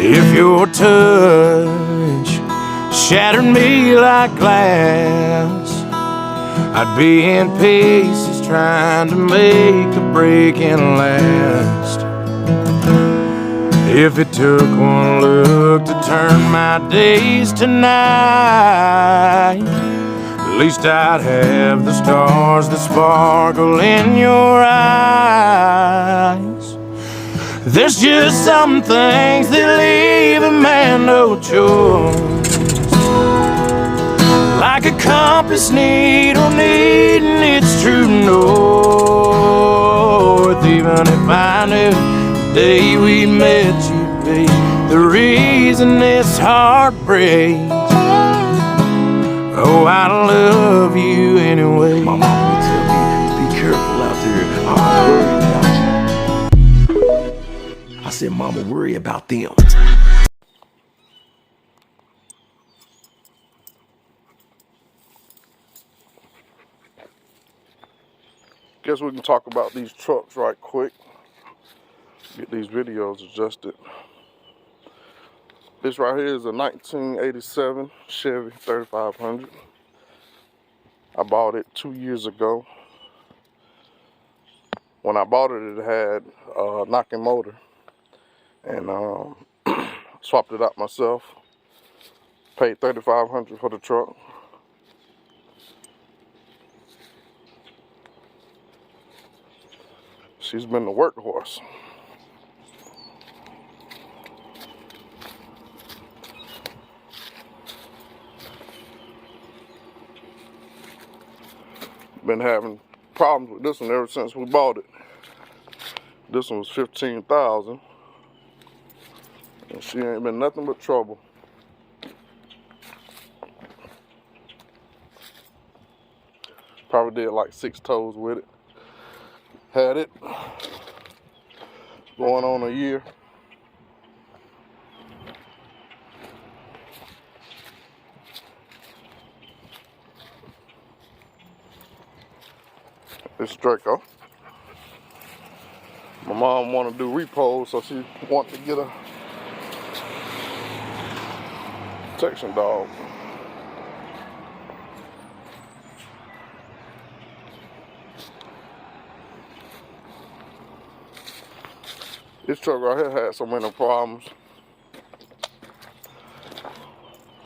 If your touch shattered me like glass, I'd be in pieces trying to make a break and last. If it took one look to turn my days to night, at least I'd have the stars that sparkle in your eyes. There's just some things that leave a man no choice, like a compass needle needing its true north. Even if I knew the day we met you'd be the reason this heart breaks, oh, I love you anyway. My mama would tell me, be careful out there. I'm worried about you. I said, Mama, worry about them. Guess we can talk about these trucks right quick. Get these videos adjusted. This right here is a 1987 Chevy 3500. I bought it 2 years ago. When I bought it, it had a knocking motor, and swapped it out myself. Paid $3,500 for the truck. She's been the workhorse. Been having problems with this one ever since we bought it. This one was $15,000, and she ain't been nothing but trouble. Probably did like 6 tows with it. Had it going on a year. It's Draco. My mom wanted to do repos, so she wanted to get a protection dog. This truck right here had so many problems.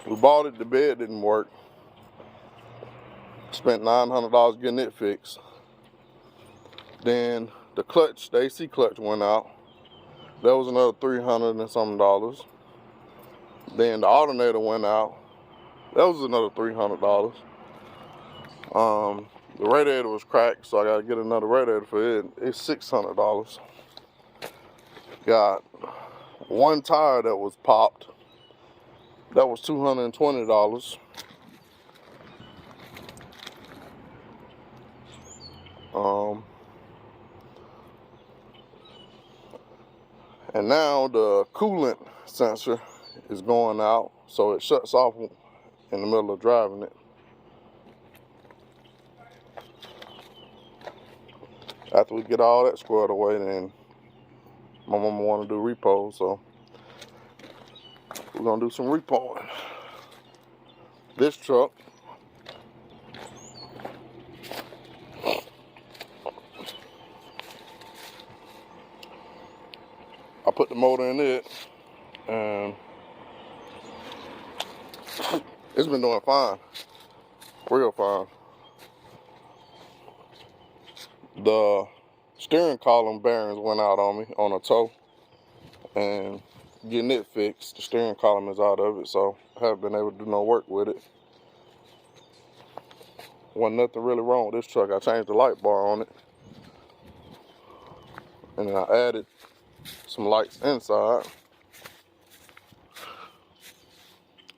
We bought it, the bed didn't work. Spent $900 getting it fixed. Then the clutch, the AC clutch went out. That was another $300 and something dollars. Then the alternator went out. That was another $300. The radiator was cracked, so I gotta get another radiator for it. It's $600. Got one tire that was popped. That was $220. And now the coolant sensor is going out, so it shuts off in the middle of driving it. After we get all that squared away, then my mama want to do repo, so we're gonna do some repoing. This truck, I put the motor in it, and it's been doing fine, real fine. The steering column bearings went out on me on a tow, and getting it fixed, the steering column is out of it, so I haven't been able to do no work with it. Wasn't nothing really wrong with this truck. I changed the light bar on it, and then I added some lights inside.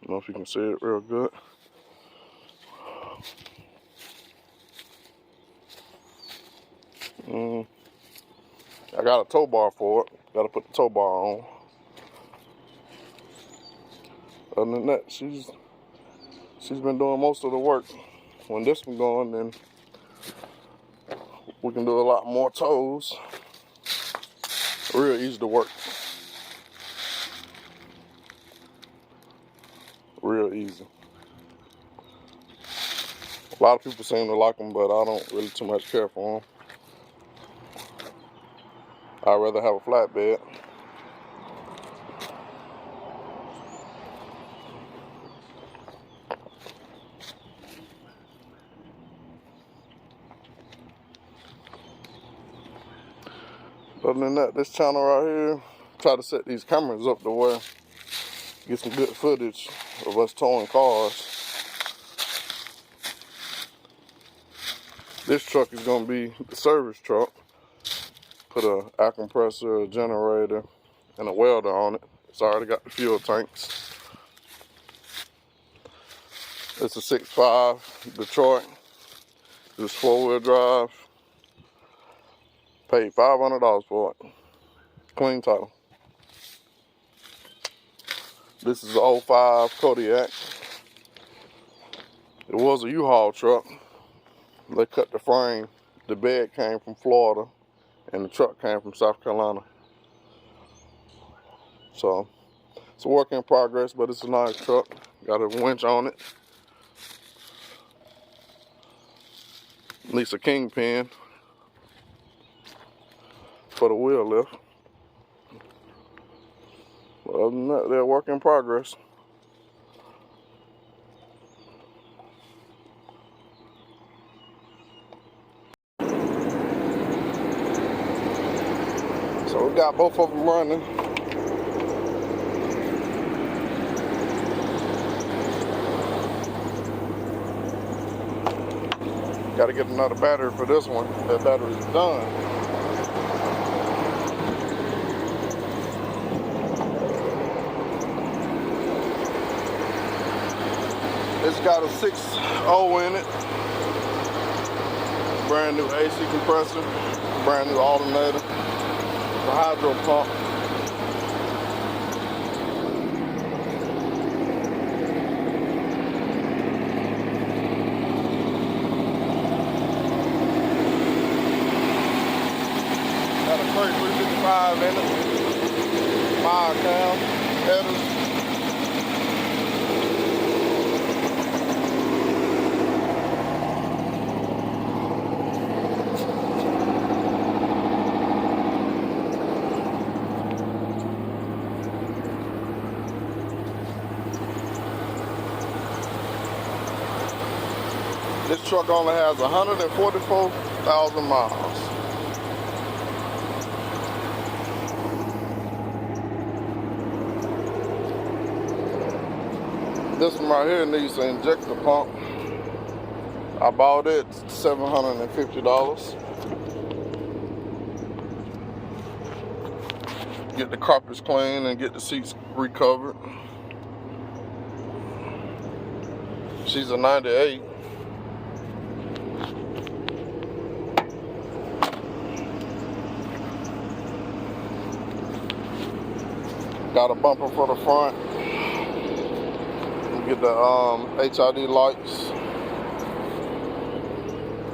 I don't know if you can see it real good. I got a tow bar for it. Got to put the tow bar on. Other than that, she's been doing most of the work. When this one going, then we can do a lot more tows. Real easy to work. easy. A lot of people seem to like them, but I don't really too much care for them. I'd rather have a flatbed. Other than that, this channel right here, try to set these cameras up to where get some good footage of us towing cars. This truck is gonna be the service truck. Put a air compressor, a generator, and a welder on it. It's already got the fuel tanks. It's a 6.5 Detroit. It's 4-wheel drive. Paid $500 for it. Clean title. This is an 05 Kodiak. It was a U-Haul truck. They cut the frame. The bed came from Florida and the truck came from South Carolina. So it's a work in progress, but it's a nice truck. Got a winch on it. At least a kingpin for the wheel lift. But other than that, they're a work in progress. So we got both of them running. Got to get another battery for this one. That battery's done. It's got a 6.0 in it. Brand new AC compressor. Brand new alternator. The hydro pump. Got a Crate 355 in it. 5 cam headers. This truck only has 144,000 miles. This one right here needs an injector pump. I bought it $750. Get the carpets clean and get the seats recovered. She's a 98. Got a bumper for the front. Get the HID lights.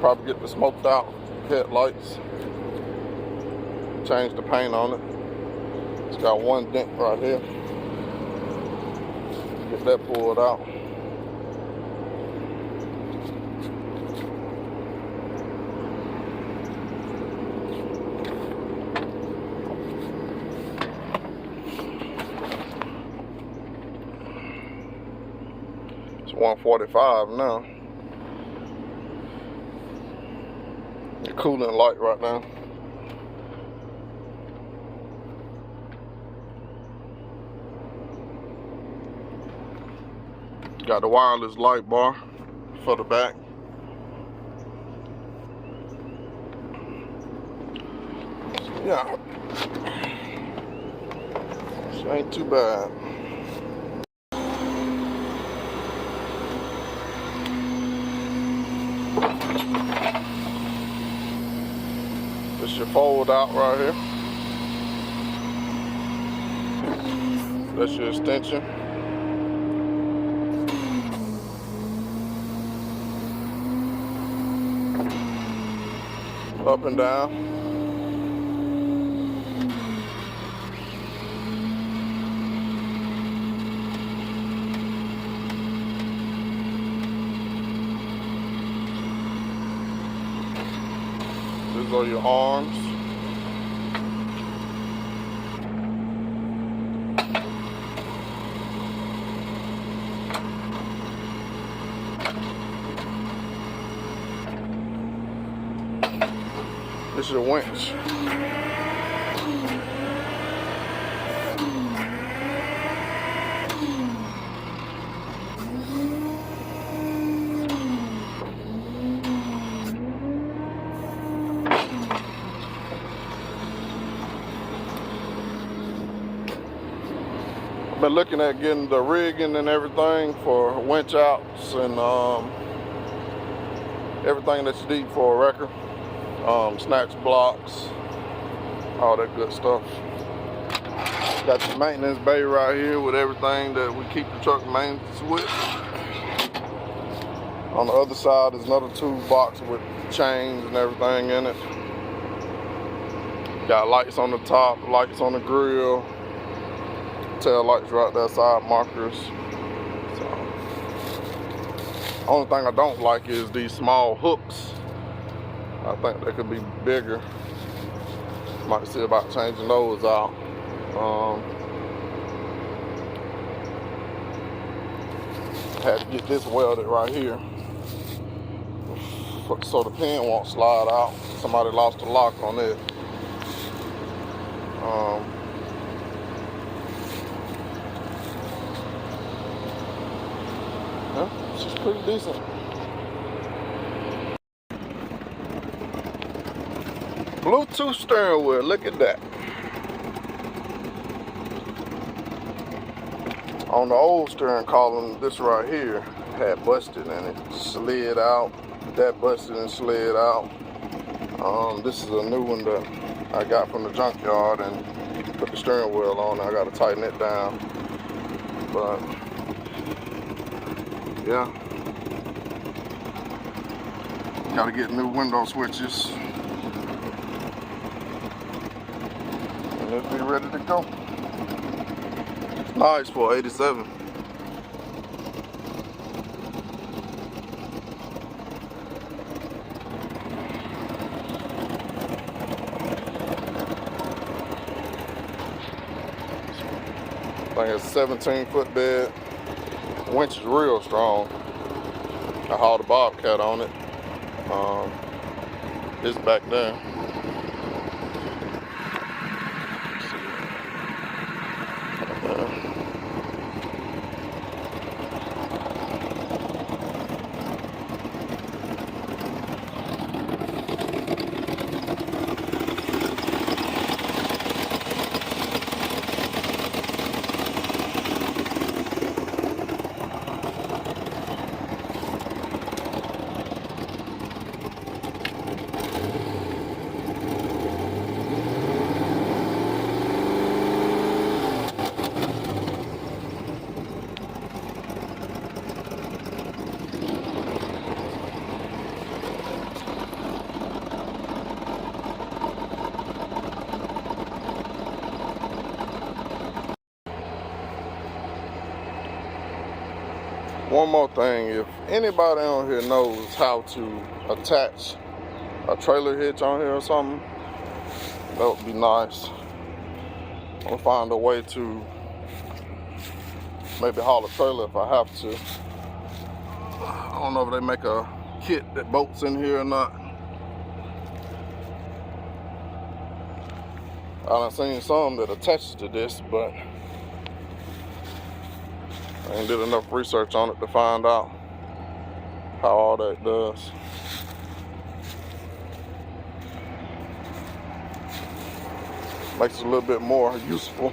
Probably get the smoked out headlights. Change the paint on it. It's got one dent right here. Get that pulled out. It's 145 now. The cooling light right now. Got the wireless light bar for the back. Yeah, this ain't too bad. This your fold out right here. That's your extension. Up and down. or your arms. This is your winch. Been looking at getting the rigging and everything for winch outs and everything that you need for a wrecker. Snatch blocks, all that good stuff. Got the maintenance bay right here with everything that we keep the truck maintenance with. On the other side is another toolbox with chains and everything in it. Got lights on the top, lights on the grill, tail lights right there, side markers. So, only thing I don't like is these small hooks. I think they could be bigger. Might see about changing those out. Had to get this welded right here so the pin won't slide out. Somebody lost the lock on it. Yeah, she's pretty decent. Bluetooth steering wheel, look at that. On the old steering column, this right here had busted in it. Slid out, that busted and slid out. This is a new one that I got from the junkyard and put the steering wheel on. I gotta tighten it down. But yeah, gotta get new window switches. And it'll be ready to go. It's nice for 87. I think it's 17-foot bed. Winch is real strong. I hauled a Bobcat on it. It's back there. One more thing, if anybody on here knows how to attach a trailer hitch on here or something, that would be nice. I'll find a way to maybe haul a trailer if I have to. I don't know if they make a kit that bolts in here or not. I've seen some that attaches to this, but I ain't did enough research on it to find out how all that does. Makes it a little bit more useful.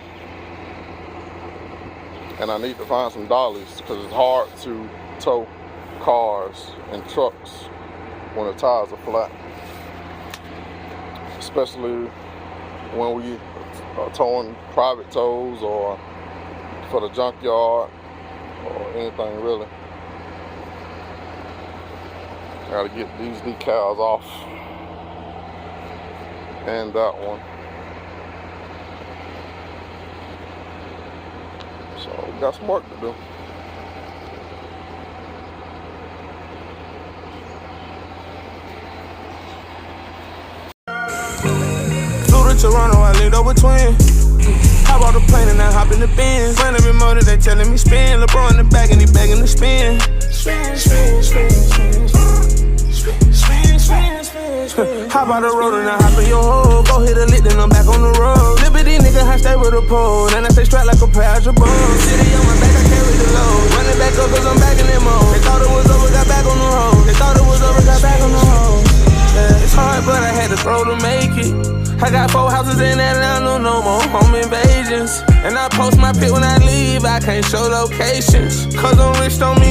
And I need to find some dollies because it's hard to tow cars and trucks when the tires are flat. Especially when we are towing private tows or for the junkyard or anything really. Gotta get these decals off and that one. So we got some work to do. Toronto, I lived over twin. Hop out the plane and I hop in the Benz. Run every motor, they telling me spin. LeBron in the back and he begging to spin. Spin, spin, spin, spin, spin, spin, spin, spin, spin. Hop out the road and I hop in your hole. Go hit a lick, then I'm back on the road. Liberty nigga, I stay with a pole. And I stay strapped like a pair of bones. City on my back, I carry the load. Running back up cause I'm back in that mode. They thought it was over, got back on the road. They thought it was over, got back on the road. Yeah, it's hard, but I had to throw to make it. I got 4 houses in Atlanta, no more home invasions. And I post my pic when I leave, I can't show locations. Cause I'm rich don't mean